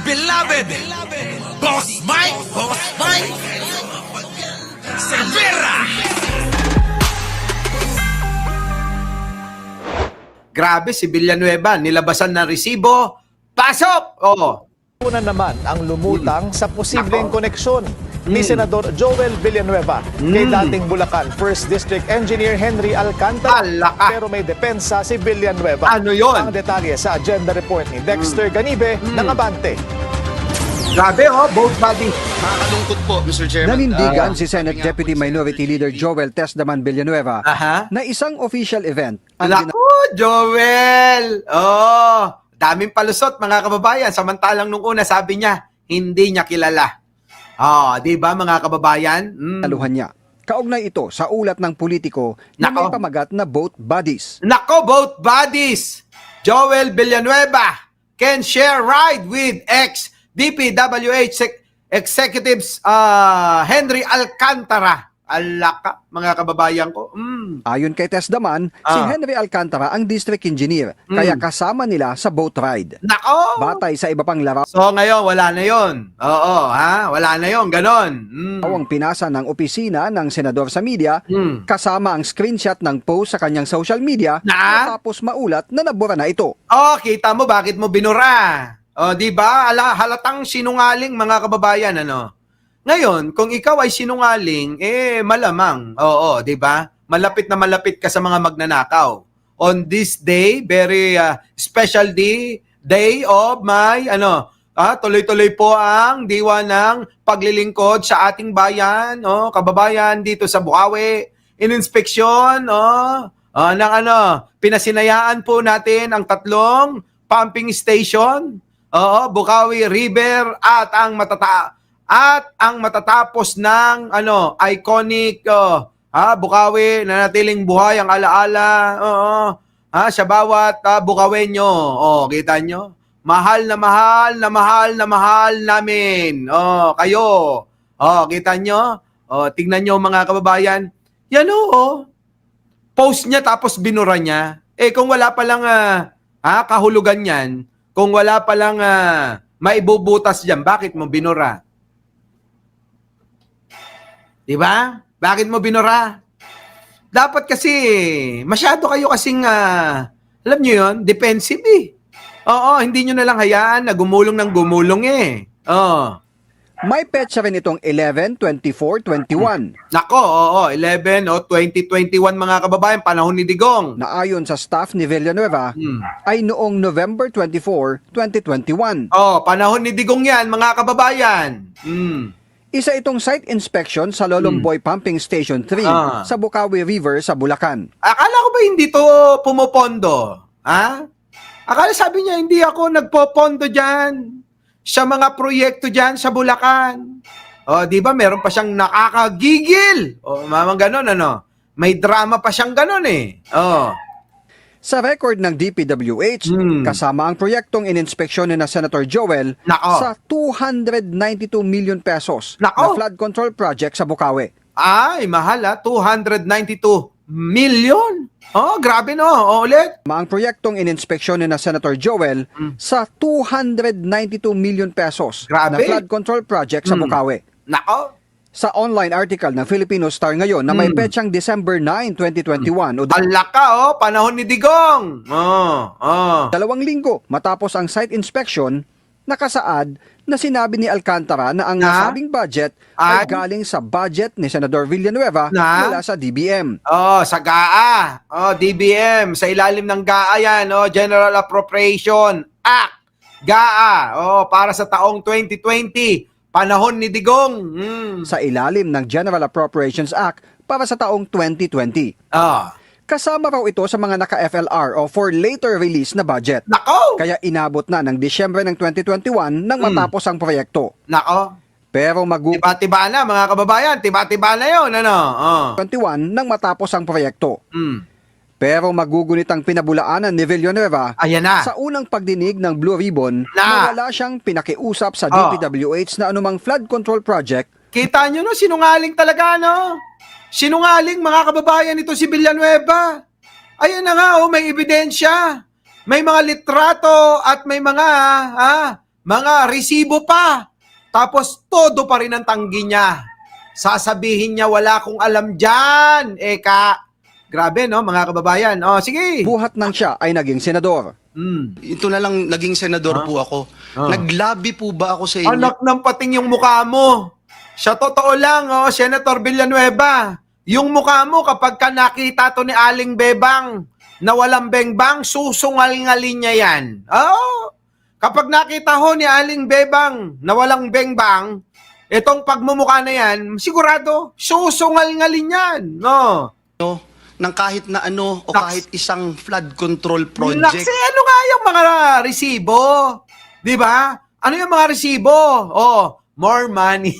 beloved Boss Mike Cervera. Grabe, si Villanueva, nilabasan ng resibo. Pasok! Oo. Una naman ang lumutang sa posibleng Nako. koneksyon ni Senador Joel Villanueva kay dating Bulacan 1st District Engineer Henry Alcantara. Alaka. Pero may depensa si Villanueva. Ano yon? Ang detalye sa agenda report ni Dexter Ganibe ng Abante. Grabe, both body. Nakakalungkot po, Mr. Chairman. Nanindigan si Senate Deputy Minority Leader Joel Tesdaman Villanueva Aha. na isang official event ang Naku, Joel! Daming palusot, mga kababayan. Samantalang nung una, sabi niya, hindi niya kilala. Di ba, mga kababayan? ginaluhan niya. Kaugnay ito sa ulat ng politiko na may Nako. pamagat na both bodies. Nako, both bodies. Joel Villanueva can share ride with ex-DPWH Executives Henry Alcantara. Alaka, mga kababayan ko. Ayon kay Tesdaman, si Henry Alcantara ang district engineer, kaya kasama nila sa boat ride. Nako! Batay sa iba pang laraw So ngayon, wala na yon. Oo, wala na yon, ganon. ang pinasa ng opisina ng senador sa media, kasama ang screenshot ng post sa kanyang social media, Na? tapos maulat na nabura na ito. Kita mo bakit mo binura. Di ba? Halatang sinungaling, mga kababayan, ano? Ngayon, kung ikaw ay sinungaling, malamang. Oo, di ba? Malapit na malapit ka sa mga magnanakaw. On this day, very special day of my, tuloy-tuloy po ang diwa ng paglilingkod sa ating bayan, kababayan dito sa Bukawi. In-inspeksyon, pinasinayaan po natin ang 3 pumping station, Bukawi River at ang matatapos ng iconic Bukawi na natiling buhay ang alaala sa bawat Bukawenyo. Kita nyo? Mahal na mahal na mahal na mahal namin. Kayo. Kita nyo? Tignan nyo, mga kababayan. Yan post niya tapos binura niya. Kung wala palang kahulugan yan, kung wala palang maibubutas diyan, bakit mo binura? Diba? Bakit mo binura? Dapat kasi, masyado kayo kasing, alam nyo yun, defensive hindi nyo nalang hayaan na gumulong ng gumulong May petsa rin itong 11, 24, 21 Nako, 11 o 2021, mga kababayan, panahon ni Digong. na ayon sa staff ni Villanueva ay noong November 24, 2021. Panahon ni Digong yan, mga kababayan. Isa itong site inspection sa Lolomboy Pumping Station 3 sa Bukawi River sa Bulacan. Akala ko ba hindi to pumopondo? Akala sabi niya, hindi ako nagpopondo dyan sa mga proyekto dyan sa Bulacan. Di ba meron pa siyang nakakagigil? Mamang ganon, May drama pa siyang ganon Sa record ng DPWH, kasama ang proyektong ininspeksyon ni na Senator Joel Nako. sa 292 million pesos Nako. na flood control project sa Bukawi. Ay, mahal 292 million. Grabe ulit. Ang proyektong ininspeksyon ni na Senator Joel sa 292 million pesos Grabe. na flood control project sa Bukawi. Nako. Sa online article ng Filipino Star ngayon na may petsang December 9, 2021 o Alaka, panahon ni Digong. 2 linggo matapos ang site inspection, nakasaad na sinabi ni Alcantara na ang nasabing budget ay galing sa budget ni Senador Villanueva mula sa DBM. Sa GAA. DBM. Sa ilalim ng GAA yan. General Appropriation Act. GAA. Para sa taong 2020. Panahon ni Digong. Sa ilalim ng General Appropriations Act para sa taong 2020. Kasama raw ito sa mga naka-FLR o for later release na budget. Nako! Kaya inabot na ng Disyembre ng 2021 nang matapos ang proyekto. Nako. Pero Tiba-tiba na, mga kababayan. Tiba-tiba na yun, 21 nang matapos ang proyekto. Pero magugunit ang pinabulaanan ni Villanueva Ayan na. sa unang pagdinig ng Blue Ribbon Na. na wala siyang pinakiusap sa DPWH na anumang flood control project. Kita nyo, sinungaling talaga, Sinungaling, mga kababayan, ito si Villanueva. Ayan na nga, may ebidensya. May mga litrato at may mga mga resibo pa. Tapos todo pa rin ang tanggi niya. Sasabihin niya wala akong alam dyan. Grabe no mga kababayan. Oh, sige. Buhat nang siya ay naging senador. Ito na lang, naging senador po ako. Naglabi po ba ako sa inyo? Anak ng pating yung mukha mo. Sa totoo lang, Senator Villanueva, yung mukha mo kapag ka nakita to ni Aling Bebang na walang bengbang, susungal-ngalin niya yan. Kapag nakita ho ni Aling Bebang na walang bengbang, itong pagmumukha na yan, sigurado, susungal-ngalin yan. No? Ng kahit na ano o Naks. kahit isang flood control project. Naksi, ano nga yung mga resibo? Di ba? Ano yung mga resibo? More money.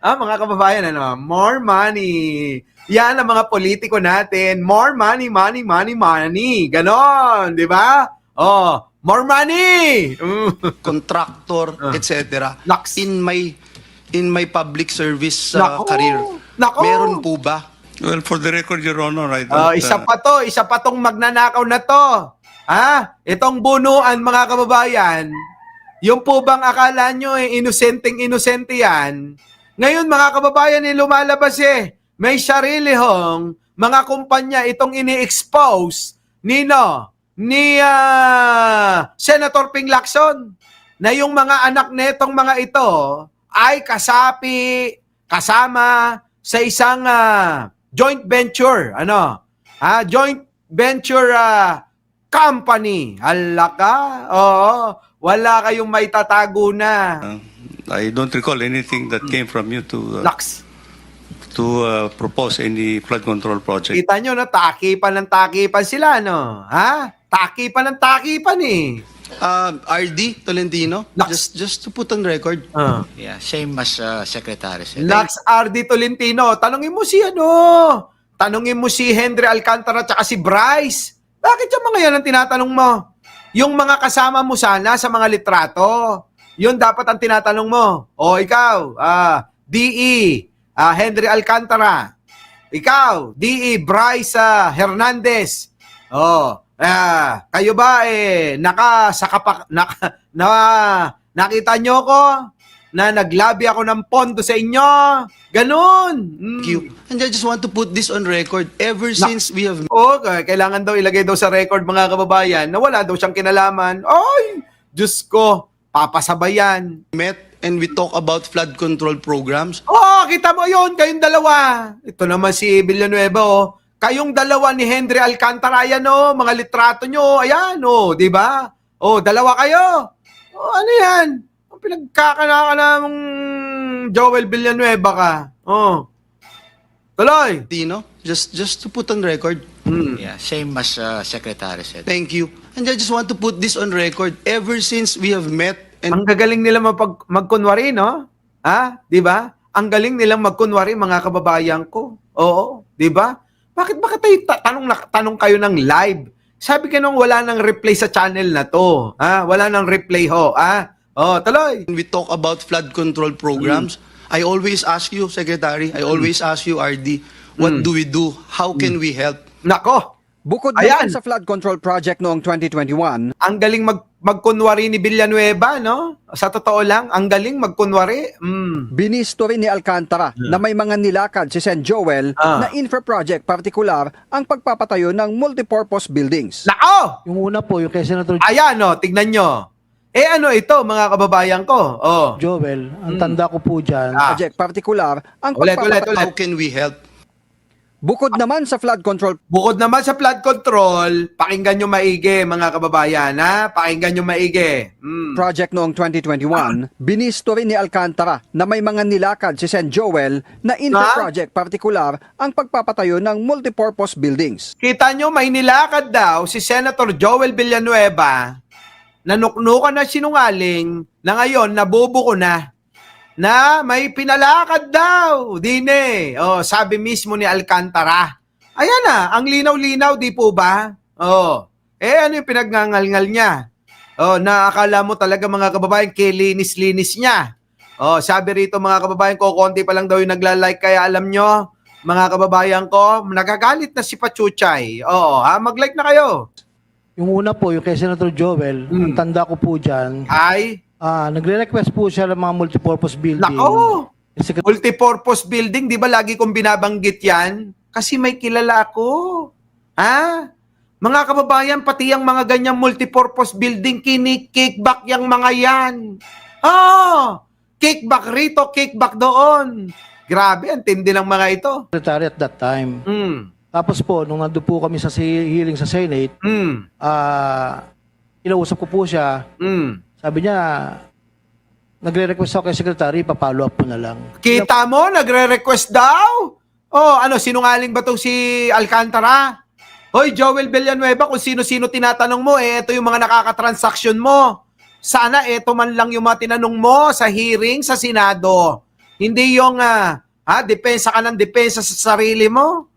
Mga kababayan, more money. Yan ang mga politiko natin. More money, money, money, money. Ganon, di ba? More money. Contractor, etc. Naks. In my public service Nako. career. Nako. Meron po ba? Well, for the record, Your Honor, I don't... Isa pa tong magnanakaw na to. Itong bunuan, mga kababayan, yung po bang akala nyo inosenteng-inosente yan? Ngayon, mga kababayan, lumalabas may sarili hong mga kumpanya itong ini-expose ni Senator Ping Lacson na yung mga anak netong mga ito ay kasama sa isang joint venture, joint venture company. Alaka, wala kayong may tatago na. I don't recall anything that came from you to Laks. propose any flood control project. Kita nyo, takipan sila, no? Takipan RD Tolentino, Naks. just to put on record. Yeah, same as Secretary said. Lax RD Tolentino, tanungin mo si Henry Alcantara at si Bryce. Bakit yung mga yan ang tinatanong mo? Yung mga kasama mo sana sa mga litrato, yun dapat ang tinatanong mo. Ikaw, DE, Henry Alcantara. Ikaw, DE, Bryce Hernandez. Kayo ba nakita nyo ko na naglabi ako ng pondo sa inyo? Ganon. Thank you. And I just want to put this on record. Ever since we have Kailangan daw ilagay daw sa record, mga kababayan, na wala daw siyang kinalaman. Ay, Diyos ko, papasabayan. met and we talk about flood control programs, Kita mo yun, kayong dalawa. Ito naman si Villanueva, Kayong dalawa ni Henry Alcantara, ayan mga litrato nyo, ayan di ba? Dalawa kayo. Ano yan? Ang pinagkakana ka ng Joel Villanueva ka. Tuloy. Tino, just to put on record. Yeah, same as Secretary said. Thank you. And I just want to put this on record. Ever since we have met and Ang gagaling nila magkunwari, no? Di ba? Ang galing nilang magkunwari, mga kababayan ko. Oo, di ba? Bakit tayo tanong kayo ng live? Sabi ka nung wala nang replay sa channel na to. Wala nang replay ho. Tuloy. we talk about flood control programs, I always ask you, Secretary, I always ask you, RD, what do we do? How can we help? Nako, Bukod Ayan. naman sa flood control project noong 2021, ang galing magkunwari ni Villanueva, no? Sa totoo lang, ang galing magkunwari. binisto rin ni Alcantara na may mga nilakad si Sen Joel na infra project, partikular ang pagpapatayo ng multipurpose buildings. Nako! Yung una po, yung kay Senator Ayan, tignan nyo. Ano ito, mga kababayan ko? Joel, ang tanda ko po dyan, Project partikular ang Ulit. pagpapatayo. How can we help? Bukod naman sa flood control Bukod naman sa flood control, pakinggan nyo maigi, mga kababayan, Pakinggan nyo maigi. project noong 2021, binisto rin ni Alcantara na may mga nilakad si Sen Joel na infra project, partikular ang pagpapatayo ng multipurpose buildings. Kita nyo, may nilakad daw si Senator Joel Villanueva na nuknukan na sinungaling na ngayon nabubuko na may pinalakad daw. Dine. Sabi mismo ni Alcantara. Ayan ang linaw-linaw, di po ba? Ano yung pinagngangal-ngal niya? Na akala mo talaga, mga kababayan, kilinis-linis niya. Sabi rito, mga kababayan ko, konti pa lang daw yung nagla-like, kaya alam nyo, mga kababayan ko, nagagalit na si Pachuchay. Mag-like na kayo. yung una po, yung kay Senator Joel, ang tanda ko po dyan, Ay, Nagre-request po siya ng mga multipurpose building. Nako! Kasi Multipurpose building, di ba lagi kong binabanggit yan? Kasi may kilala ako. Ha? Mga kababayan, pati yung mga ganyang multipurpose building, kinikikback yung mga yan. Oh! Kickback rito, kickback doon. Grabe, ang tindi ng mga ito. secretary at that time. Mm. Tapos po, nung nandun po kami sa hearing sa Senate, Mm. inausap ko po siya. Mm. Sabi niya, nagre-request ako kay secretary, papalo up po na lang. Kita mo, nagre-request daw? Oh, ano, sinungaling ba tong si Alcantara? Hoy, Joel Villanueva, kung sino-sino tinatanong mo, ito yung mga nakakatransaksyon mo. Sana ito man lang yung mga tinanong mo sa hearing sa Senado. Hindi yung, depensa ka ng depensa sa sarili mo.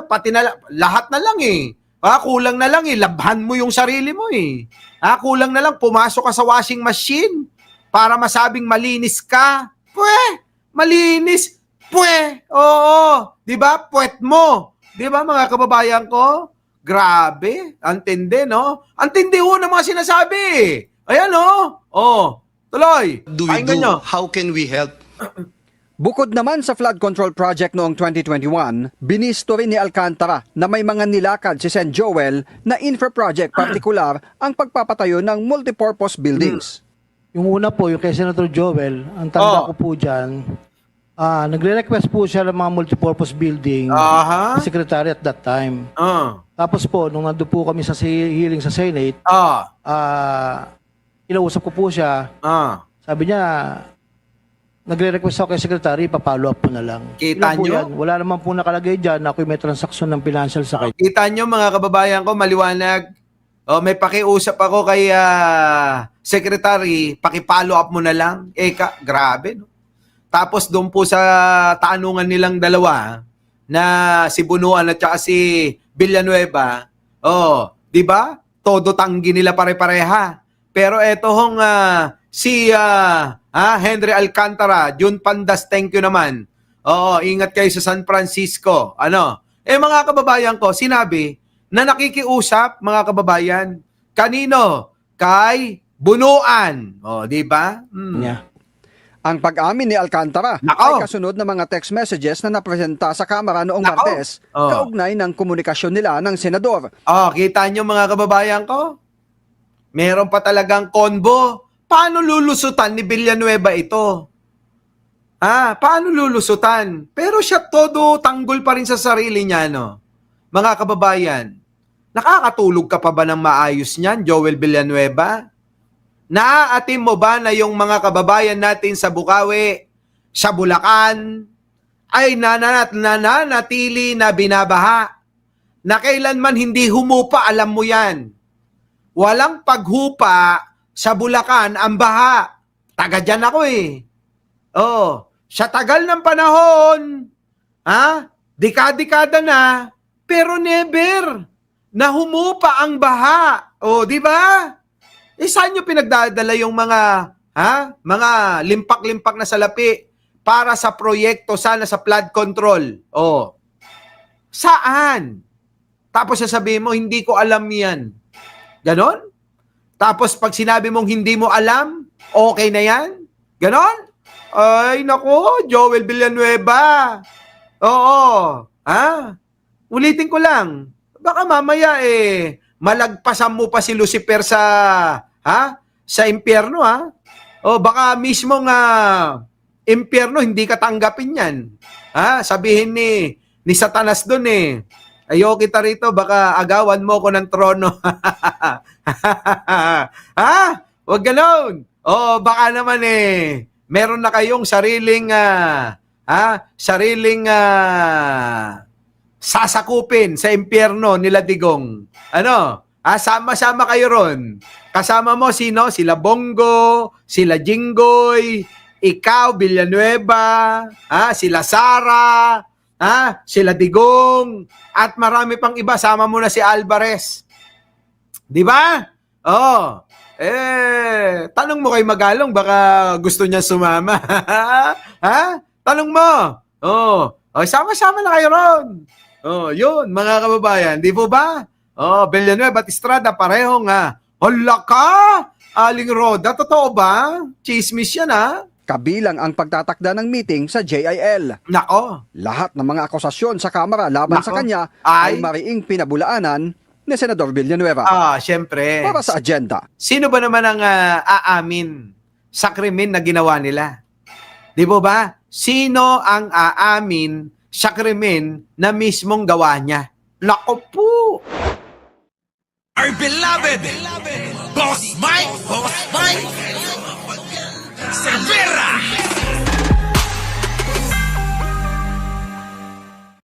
Pati na, lahat na lang eh. Kulang na lang eh, labhan mo yung sarili mo eh. Kulang na lang, pumasok ka sa washing machine para masabing malinis ka. Malinis. Oo. Di ba? Puwet mo. Di ba mga kababayan ko? Grabe. Antindi, no? Antindi ho ng mga sinasabi. Ayan, no? Tuloy. Do we Pakinggan do? nyo. How can we help? Bukod naman sa flood control project noong 2021, binisto rin ni Alcantara na may mga nilakad si Sen. Joel na infra project, partikular ang pagpapatayo ng multipurpose buildings. Yung una po, yung kay Senator Joel, ang tanda ko po dyan, nagre-request po siya ng mga multipurpose building, Aha. secretary at that time. Tapos Tapos po, nung nandun po kami sa hearing sa Senate, inausap ko po siya. Sabi niya, nagre-request ako kay secretary, papalo up po na lang. Kita Yun po nyo? yan. Wala naman po nakalagay dyan na ako may transaksyon ng financial sa kanya. Kita nyo mga kababayan ko, maliwanag. May pakiusap ako kay secretary, pakipollow up mo na lang. Grabe, no? Tapos doon po sa tanungan nilang dalawa, na si Bunuan at saka si Villanueva, di ba? Todo tanggi nila pare-pareha. Pero eto hong si Henry Alcantara, June Pandas, thank you naman. Ingat kayo sa San Francisco. Mga kababayan ko, sinabi na nakikiusap, mga kababayan. Kanino? Kay Bunuan. Di ba? Yeah. Ang pag-amin ni Alcantara Nako! ay kasunod ng mga text messages na napresenta sa Kamara noong Nako! Martes, kaugnay ng komunikasyon nila ng senador. Kita nyo mga kababayan ko? Meron pa talagang konbo. Paano lulusutan ni Villanueva ito? Paano lulusutan? Pero siya todo tanggol pa rin sa sarili niya, no? Mga kababayan, nakakatulog ka pa ba ng maayos niyan, Joel Villanueva? Naaatim mo ba na yung mga kababayan natin sa Bukawi, sa Bulacan, ay nananatili na binabaha? Na kailanman hindi humupa, alam mo yan. Walang paghupa sa Bulacan ang baha. Taga dyan ako eh. Sa tagal ng panahon, dekada-dekada na, pero never na humupa ang baha. Di ba? Saan nyo pinagdadala yung mga limpak-limpak na salapi para sa proyekto sana sa flood control? Saan? Tapos sasabihin mo, hindi ko alam yan. Ganon? Tapos pag sinabi mong hindi mo alam, okay na yan? Ganon? Ay, nako, Joel Villanueva. Ulitin ko lang. Baka mamaya malagpasan mo pa si Lucifer sa impyerno, baka mismo impyerno hindi ka tanggapin yan. Sabihin ni Satanas doon ayoko kita rito, baka agawan mo ko ng trono. Wag ganon. Baka naman meron na kayong sariling sasakupin sa impyerno nila Digong. Sama-sama kayo ron. Kasama mo sino? Sila Bongo, sila Jinggoy, ikaw, Villanueva, sila Sara, sila Digong, at marami pang iba. Sama mo na si Alvarez. Di ba? Tanong mo kay Magalong, baka gusto niya sumama. Tanong mo. Sama-sama na kayo ron. Yun, mga kababayan. Di po ba? Villanueva at Estrada, parehong hala ka! Aling Roda, totoo ba? Chismis yan, ha? Kabilang ang pagtatakda ng meeting sa JIL. Nako. Lahat ng mga akusasyon sa Kamara laban Nako. sa kanya Ay. ay mariing pinabulaanan ni Senador Villanueva. Syempre. Para sa agenda, Sino ba naman ang aamin sa krimen na ginawa nila? Di ba ba? Sino ang aamin sa krimen na mismong gawa niya? Nako po! Our beloved Boss Mike Cervera.